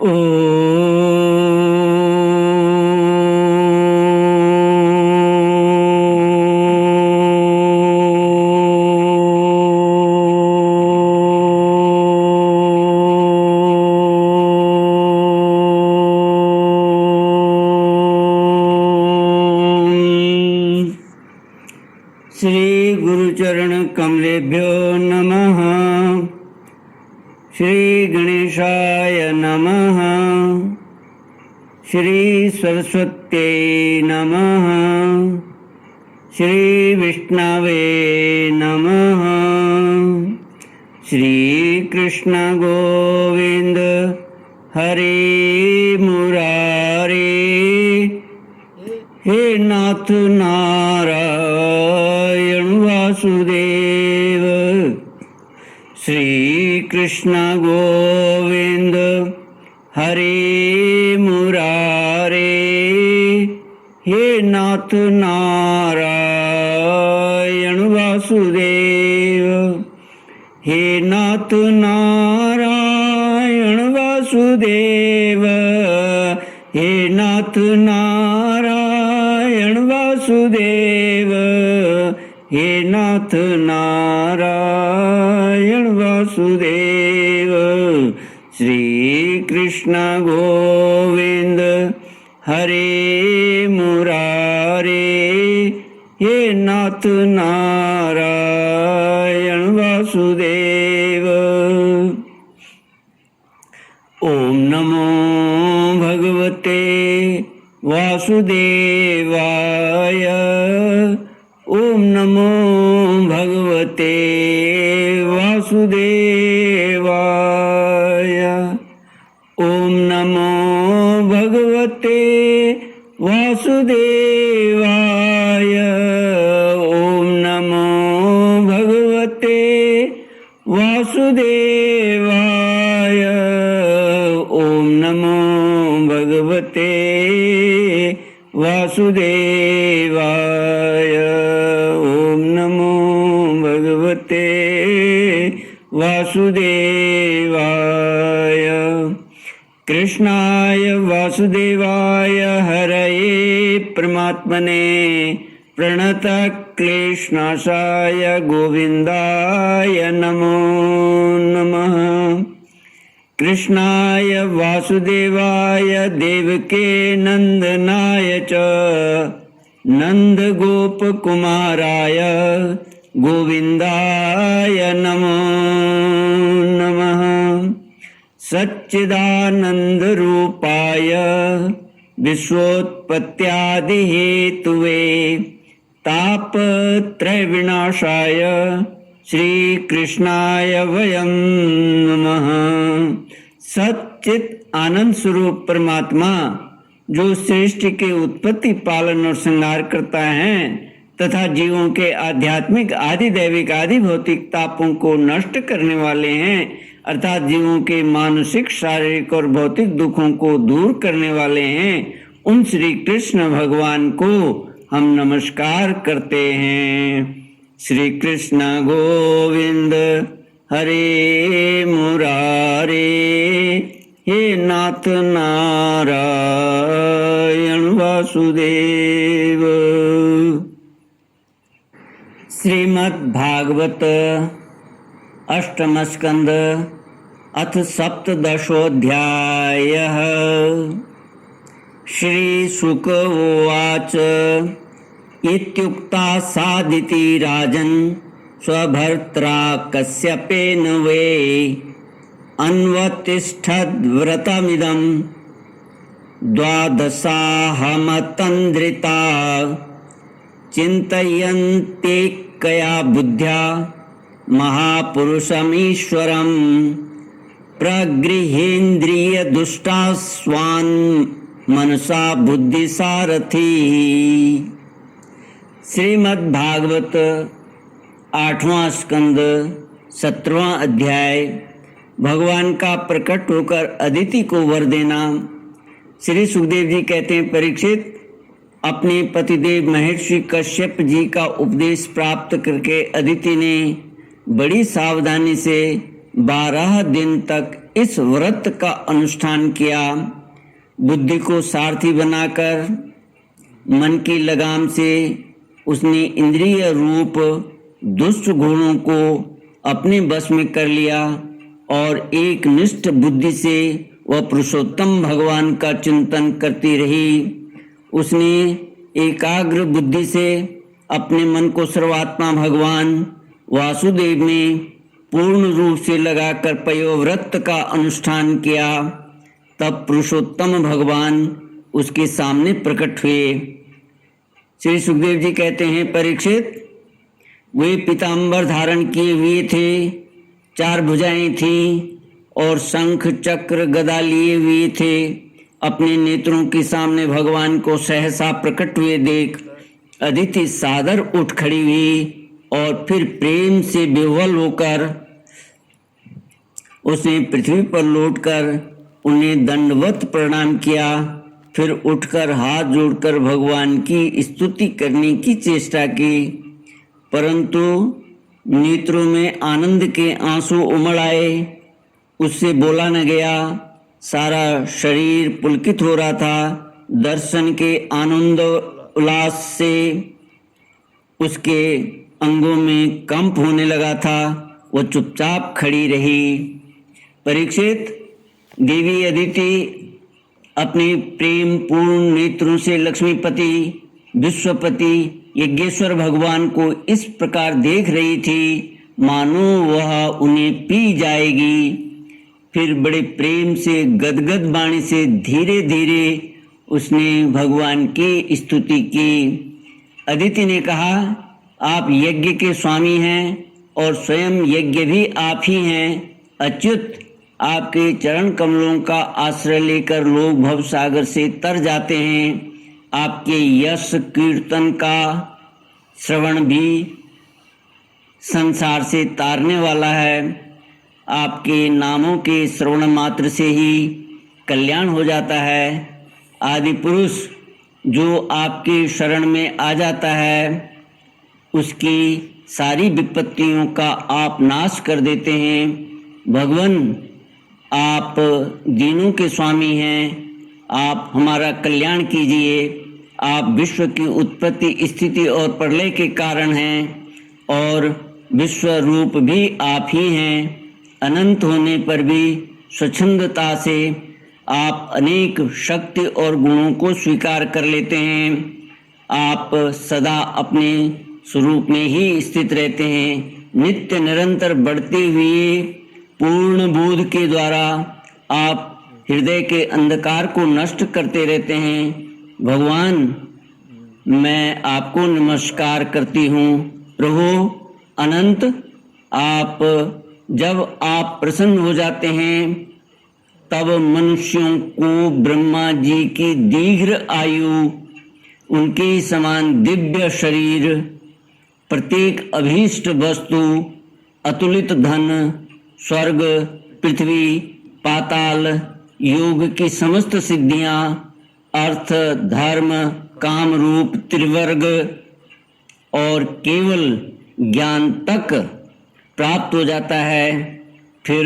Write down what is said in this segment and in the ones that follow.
श्री गुरुचरण कमलेभ्यो नमः। श्री गणेशाय नमः। श्री सरस्वत्यै नमः। श्री विष्णवे नमः। श्री कृष्ण गोविंद हरे मुरारे। हे नाथ नारायण वासुदेव। श्री कृष्ण गोविंद हरे मुरारे। हे नाथ नारायण वासुदेव। हे नाथ नारायण वासुदेव। हे नाथ नारायण वासुदेव। हे नाथ नारायण वासुदेव। श्री कृष्ण गोविंद हरे मुरारे। हे नाथ नारायण वासुदेव। ओम नमो भगवते वासुदेवाय। ओम नमो भगवते वासुदेवाय। ओम नमो भगवते वासुदेवाय। ओम नमो भगवते वासुदेवाय। ओम नमो भगवते वासुदेवाय। ओम नमो भगवते वासुदेवाय। कृष्णाय वासुदेवाय हरये परमात्मने प्रणतक्लेशनाशाय गोविन्दाय नमो नमः। कृष्णाय वासुदेवाय देवके नन्दनाय च नन्दगोपकुमाराय गोविन्दाय नमो नमः। सच्चिदानन्दरूपाय विश्वोत्पत्त्यादिहेतुवे तापत्रयविनाशाय श्रीकृष्णाय वयं नमः। सच्चित आनंद स्वरूप परमात्मा जो सृष्टि के उत्पत्ति पालन और संहार करता है तथा जीवों के आध्यात्मिक आदि दैविक आदि भौतिक तापों को नष्ट करने वाले हैं अर्थात जीवों के मानसिक शारीरिक और भौतिक दुखों को दूर करने वाले हैं, उन श्री कृष्ण भगवान को हम नमस्कार करते हैं। श्री कृष्ण गोविंद हरे मुरारे। हे नाथ नारायण वासुदेव। श्रीमद् भागवत अष्टम स्कंद अथ सप्तदशोऽध्यायः। श्री शुक उवाच इत्युक्ता सादिति राजन् स्वभर्त्रा कश्यपेन वै अन्वतिष्ठद्व्रतमिदं द्वादशाहमतन्द्रिता चिन्तयन्त्येकया बुद्ध्या महापुरुषमीश्वरं प्रगृहेन्द्रियदुष्टा स्वान् मनसा बुद्धिसारथी। श्रीमद् भागवत 8वां स्कंद 17वां अध्याय। भगवान का प्रकट होकर अदिति को वर देना। श्री सुखदेव जी कहते हैं, परीक्षित, अपने पतिदेव महर्षि कश्यप जी का उपदेश प्राप्त करके अदिति ने बड़ी सावधानी से 12 दिन तक इस व्रत का अनुष्ठान किया। बुद्धि को सारथी बनाकर मन की लगाम से उसने इंद्रिय रूप दुष्ट घोड़ों को अपने बस में कर लिया और एक निष्ठ बुद्धि से वह पुरुषोत्तम भगवान का चिंतन करती रही। उसने एकाग्र बुद्धि से अपने मन को सर्वात्मा भगवान वासुदेव में पूर्ण रूप से लगाकर पयोव्रत का अनुष्ठान किया। तब पुरुषोत्तम भगवान उसके सामने प्रकट हुए। श्री सुखदेव जी कहते हैं, परीक्षित, वे पीताम्बर धारण किए हुए थे, 4 भुजाएं थीं और शंख चक्र गदा लिए हुए थे। अपने नेत्रों के सामने भगवान को सहसा प्रकट हुए देख अदिति सादर उठ खड़ी हुई और फिर प्रेम से विह्वल होकर उसने पृथ्वी पर लौटकर उन्हें दंडवत प्रणाम किया। फिर उठकर हाथ जोड़कर भगवान की स्तुति करने की चेष्टा की, परंतु नेत्रों में आनंद के आंसू उमड़ आए। उससे बोला न गया। सारा शरीर पुलकित हो रहा था। दर्शन के आनंद उल्लास से उसके अंगों में कंप होने लगा था। वह चुपचाप खड़ी रही। परीक्षित, देवी अदिति अपने प्रेम पूर्ण नेत्रों से लक्ष्मीपति विश्वपति यज्ञेश्वर भगवान को इस प्रकार देख रही थी मानो वह उन्हें पी जाएगी। फिर बड़े प्रेम से गदगद वाणी से धीरे धीरे उसने भगवान की स्तुति की। अदिति ने कहा, आप यज्ञ के स्वामी हैं और स्वयं यज्ञ भी आप ही हैं। अच्युत, आपके चरण कमलों का आश्रय लेकर लोग भवसागर से तर जाते हैं। आपके यश कीर्तन का श्रवण भी संसार से तारने वाला है। आपके नामों के श्रवण मात्र से ही कल्याण हो जाता है। आदि पुरुष जो आपके शरण में आ जाता है उसकी सारी विपत्तियों का आप नाश कर देते हैं। भगवान, आप दीनों के स्वामी हैं। आप हमारा कल्याण कीजिए। आप विश्व की उत्पत्ति, स्थिति और प्रलय के कारण हैं और विश्व रूप भी आप ही हैं। अनंत होने पर भी स्वच्छंदता से आप अनेक शक्ति और गुणों को स्वीकार कर लेते हैं। आप सदा अपने स्वरूप में ही स्थित रहते हैं। नित्य निरंतर बढ़ते हुए पूर्ण बोध के द्वारा आप हृदय के अंधकार को नष्ट करते रहते हैं। भगवान, मैं आपको नमस्कार करती हूँ। प्रभु अनंत, आप जब आप प्रसन्न हो जाते हैं तब मनुष्यों को ब्रह्मा जी की दीर्घ आयु, उनके समान दिव्य शरीर, प्रत्येक अभीष्ट वस्तु, अतुलित धन, स्वर्ग, पृथ्वी, पाताल, योग की समस्त सिद्धियां, अर्थ, धर्म, काम रूप त्रिवर्ग और केवल ज्ञान तक प्राप्त हो जाता है। फिर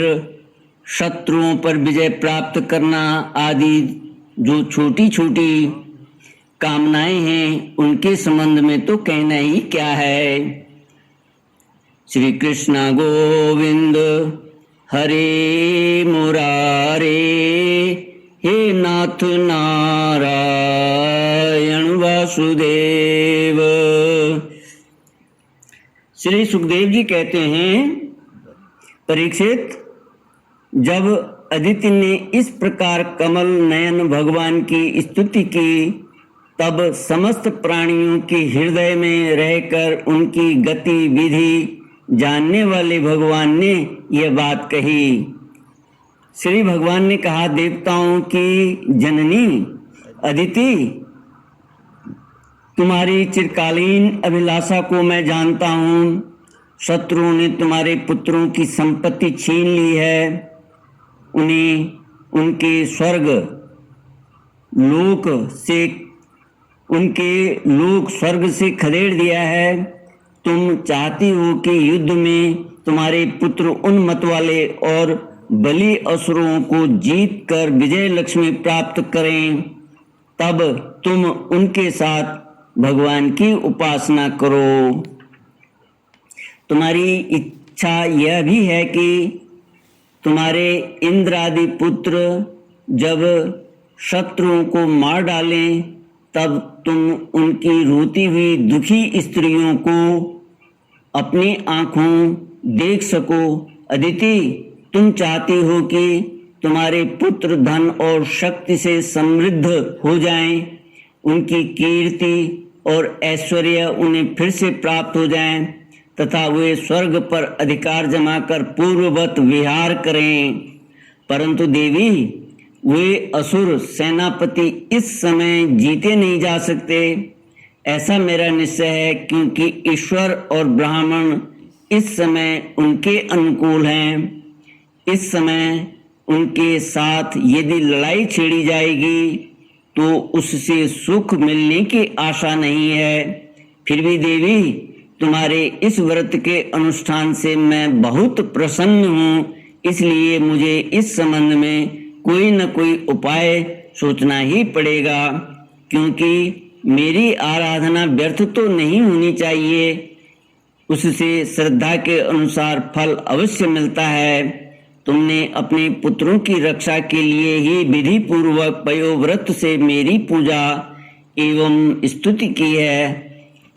शत्रुओं पर विजय प्राप्त करना आदि जो छोटी छोटी कामनाएं हैं उनके संबंध में तो कहना ही क्या है। श्री कृष्ण गोविंद हरे मुरारे, हे नाथ नारायण वासुदेव। श्री सुखदेव जी कहते हैं, परीक्षित, जब अदिति ने इस प्रकार कमल नयन भगवान की स्तुति की तब समस्त प्राणियों के हृदय में रहकर उनकी गति विधि जानने वाले भगवान ने यह बात कही। श्री भगवान ने कहा, देवताओं की जननी अदिति, तुम्हारी चिरकालीन अभिलाषा को मैं जानता हूँ। शत्रुओं ने तुम्हारे पुत्रों की संपत्ति छीन ली है, उन्हें उनके लोक स्वर्ग से खदेड़ दिया है। तुम चाहती हो कि युद्ध में तुम्हारे पुत्र उन मत वाले और बलि असुरों को जीत कर विजय लक्ष्मी प्राप्त करें, तब तुम उनके साथ भगवान की उपासना करो। तुम्हारी इच्छा यह भी है कि तुम्हारे इंद्र आदि पुत्र जब शत्रुओं को मार डालें, तब तुम उनकी रोती हुई दुखी स्त्रियों को अपनी आंखों देख सको। अदिति, तुम चाहती हो कि तुम्हारे पुत्र धन और शक्ति से समृद्ध हो जाएं, उनकी कीर्ति और ऐश्वर्य उन्हें फिर से प्राप्त हो जाएं तथा वे स्वर्ग पर अधिकार जमाकर पूर्ववत विहार करें। परंतु देवी, वे असुर सेनापति इस समय जीते नहीं जा सकते, ऐसा मेरा निश्चय है, क्योंकि ईश्वर और ब्राह्मण इस समय उनके अनुकूल हैं। इस समय उनके साथ यदि लड़ाई छेड़ी जाएगी तो उससे सुख मिलने की आशा नहीं है। फिर भी देवी, तुम्हारे इस व्रत के अनुष्ठान से मैं बहुत प्रसन्न हूँ, इसलिए मुझे इस संबंध में कोई न कोई उपाय सोचना ही पड़ेगा, क्योंकि मेरी आराधना व्यर्थ तो नहीं होनी चाहिए, उससे श्रद्धा के अनुसार फल अवश्य मिलता है। तुमने अपने पुत्रों की रक्षा के लिए ही विधि पूर्वक पयोव्रत से मेरी पूजा एवं स्तुति की है,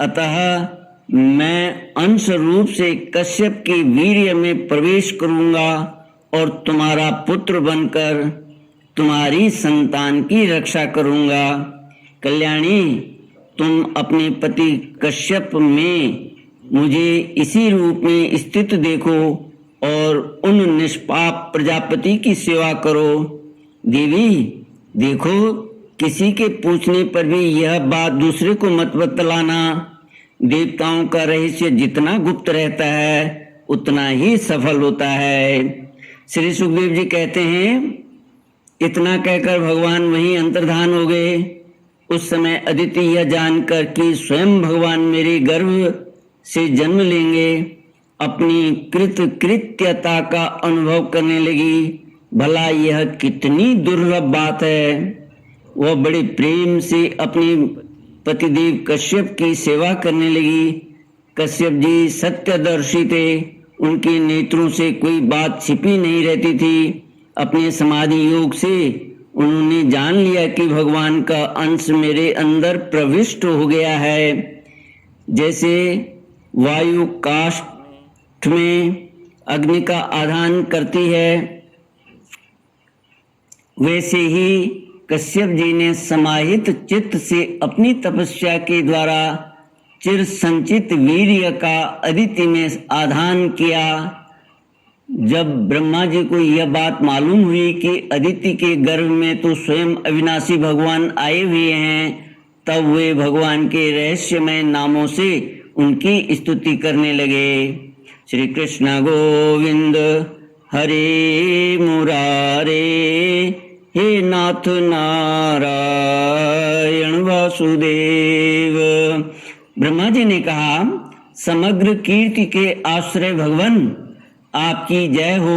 अतः मैं अंश रूप से कश्यप के वीर्य में प्रवेश करूंगा और तुम्हारा पुत्र बनकर तुम्हारी संतान की रक्षा करूंगा। कल्याणी, तुम अपने पति कश्यप में मुझे इसी रूप में स्थित देखो और उन निष्पाप प्रजापति की सेवा करो। देवी, देखो, किसी के पूछने पर भी यह बात दूसरे को मत बतलाना। देवताओं का रहस्य जितना गुप्त रहता है उतना ही सफल होता है। श्री सुखदेव जी कहते हैं, इतना कहकर भगवान वहीं अंतर्धान हो गए। उस समय अदिति यह जानकर कि स्वयं भगवान मेरे गर्भ से जन्म लेंगे, अपनी कृत्यता का अनुभव करने लगी। भला यह कितनी दुर्लभ बात है। वह बड़े प्रेम से अपनी पतिदेव कश्यप की सेवा करने लगी। कश्यप जी सत्यदर्शी थे, उनके नेत्रों से कोई बात छिपी नहीं रहती थी। अपने समाधि योग से उन्होंने जान लिया कि भगवान का अंश मेरे अंदर प्रविष्ट हो गया है। जैसे वायु काष्ठ में अग्नि का आधान करती है, वैसे ही कश्यप जी ने समाहित चित्त से अपनी तपस्या के द्वारा चिर संचित वीर्य का अदिति में आधान किया। जब ब्रह्मा जी को यह बात मालूम हुई कि अदिति के गर्भ में तो स्वयं अविनाशी भगवान आए हुए हैं, तब वे भगवान के रहस्यमय नामों से उनकी स्तुति करने लगे। श्री कृष्ण गोविंद हरे मुरारे, हे नाथ नारायण वासुदेव। ब्रह्मा जी ने कहा, समग्र कीर्ति के आश्रय भगवान, आपकी जय हो।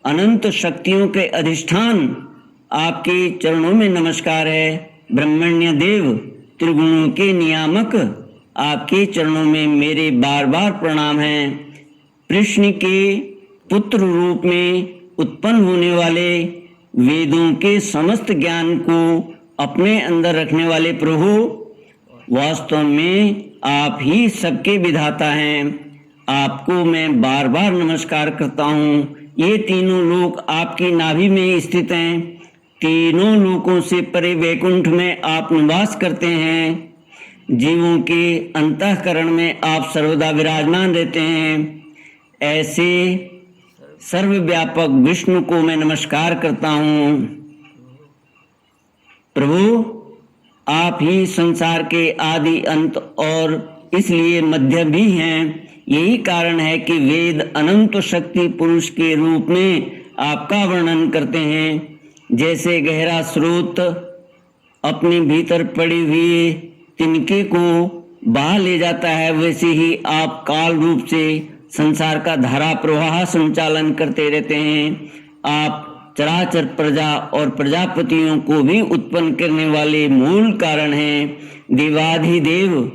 अनंत शक्तियों के अधिष्ठान, आपके चरणों में नमस्कार है। ब्रह्मण्य देव, त्रिगुणों के नियामक, आपके चरणों में मेरे बार बार प्रणाम हैं। कृष्ण के पुत्र रूप में उत्पन्न होने वाले, वेदों के समस्त ज्ञान को अपने अंदर रखने वाले प्रभु, वास्तव में आप ही सबके विधाता हैं। आपको मैं बार बार नमस्कार करता हूँ। ये तीनों लोक आपकी नाभि में स्थित हैं। तीनों लोकों से परे वैकुंठ में आप निवास करते हैं। जीवों के अंतःकरण में आप सर्वदा विराजमान रहते हैं। ऐसे सर्वव्यापक विष्णु को मैं नमस्कार करता हूँ। प्रभु, आप ही संसार के आदि अंत और इसलिए मध्य भी हैं। यही कारण है कि वेद अनंत शक्ति पुरुष के रूप में आपका वर्णन करते हैं। जैसे गहरा स्रोत अपने भीतर पड़ी हुई तिनके को बहा ले जाता है, वैसे ही आप काल रूप से संसार का धारा प्रवाह संचालन करते रहते हैं। आप चराचर प्रजा और प्रजापतियों को भी उत्पन्न करने वाले मूल कारण हैं। देवाधिदेव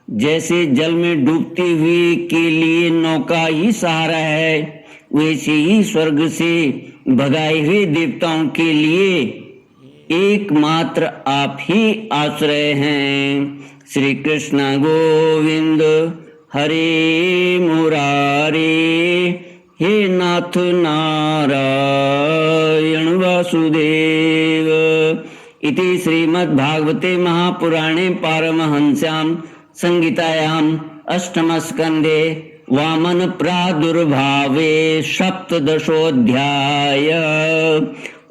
जैसे जल में डूबते हुए के लिए नौका ही सहारा है, वैसे ही स्वर्ग से भगाए हुए देवताओं के लिए एकमात्र आप ही आश्रय हैं। श्री कृष्ण गोविंद हरे मुरारे, हे नाथ नारायण वासुदेव। इति श्रीमद्भागवते महापुराणे पारमहंस्यां संहितायाम् अष्टमस्कन्धे वामन प्रादुर्भावे सप्तदशोऽध्याय।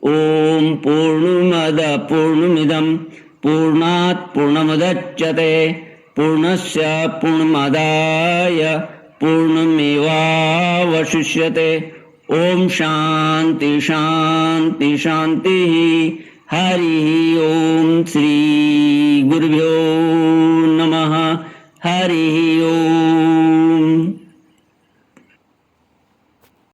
ओम पूर्णमद पूर्णमिदं पूर्णात् पूर्णमुदच्यते पूर्णस्य पूर्णमादाय पूर्णमेवावशिष्यते। ओम शांति शांति शांति। हरि ओम। श्री गुरुभ्यो नमः। हरि